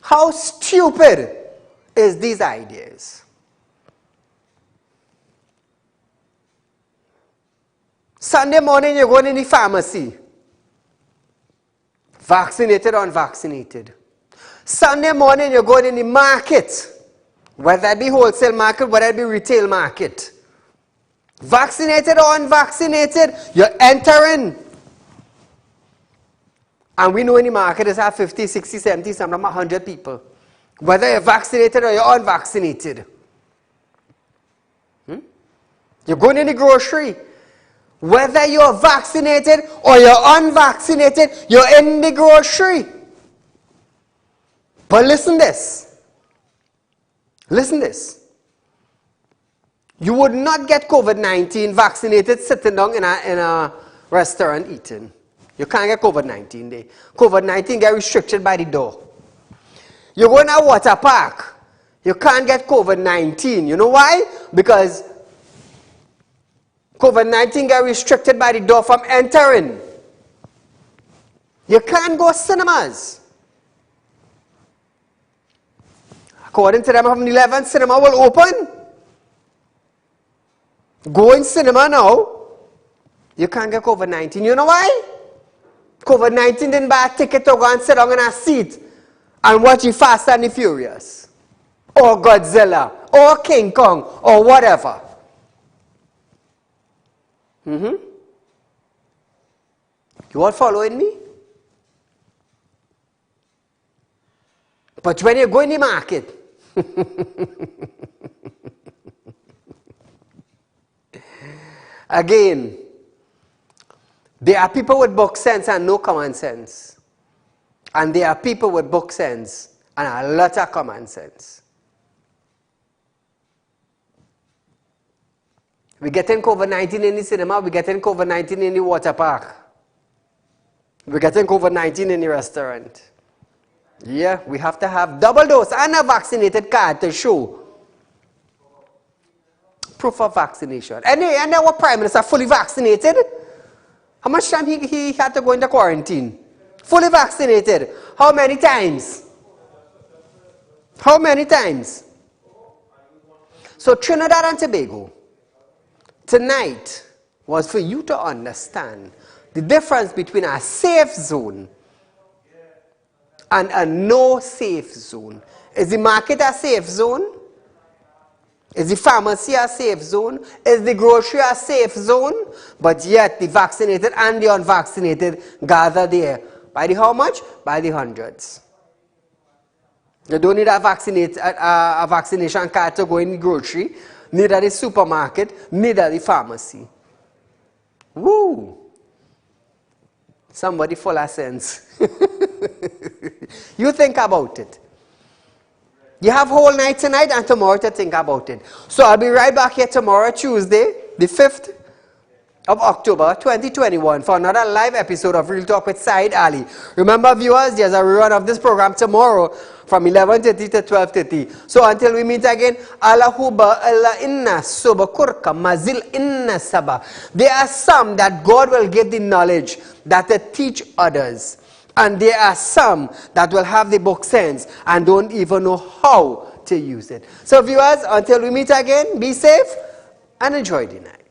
How stupid is these ideas? Sunday morning you're going in the pharmacy. Vaccinated or unvaccinated. Sunday morning you're going in the market. Whether it be wholesale market, whether it be retail market. Vaccinated or unvaccinated, you're entering. And we know in the market is have 50, 60, 70, sometimes 100 people. Whether you're vaccinated or you're unvaccinated. You're going in the grocery. Whether you're vaccinated or you're unvaccinated, you're in the grocery. But listen this. Listen this. You would not get COVID-19 vaccinated sitting down in a restaurant eating. You can't get COVID-19 there. COVID-19 get restricted by the door. You go in a water park. You can't get COVID-19. You know why? Because COVID-19 get restricted by the door from entering. You can't go cinemas. According to them, from 11, cinema will open. Go in cinema now. You can't get COVID-19. You know why? COVID-19 didn't buy a ticket to go and sit down in a seat and watch Fast and the Furious, or Godzilla, or King Kong, or whatever. You all following me? But when you go in the market, again, there are people with book sense and no common sense. And there are people with book sense and a lot of common sense. We're getting COVID-19 in the cinema, we're getting COVID-19 in the water park. We're getting COVID-19 in the restaurant. Yeah, we have to have double dose and a vaccinated card to show proof of vaccination. And our Prime Minister fully vaccinated. How much time he had to go into quarantine? Fully vaccinated. How many times? How many times? So Trinidad and Tobago, tonight was for you to understand the difference between a safe zone and a no safe zone. Is the market a safe zone? Is the pharmacy a safe zone? Is the grocery a safe zone? But yet the vaccinated and the unvaccinated gather there. By the how much? By the hundreds. You don't need a vaccination card to go in the grocery, neither the supermarket, neither the pharmacy. Woo! Somebody full of sense. You think about it. You have whole night tonight and tomorrow to think about it. So I'll be right back here tomorrow, Tuesday, the 5th of October 2021 for another live episode of Real Talk with Saieed Ali. Remember, viewers, there's a rerun of this program tomorrow from 11:30 to 12:30. So until we meet again, Allahuba Allah inna subakurka mazil inna saba. There are some that God will give the knowledge that they teach others. And there are some that will have the book sense and don't even know how to use it. So viewers, until we meet again, be safe and enjoy the night.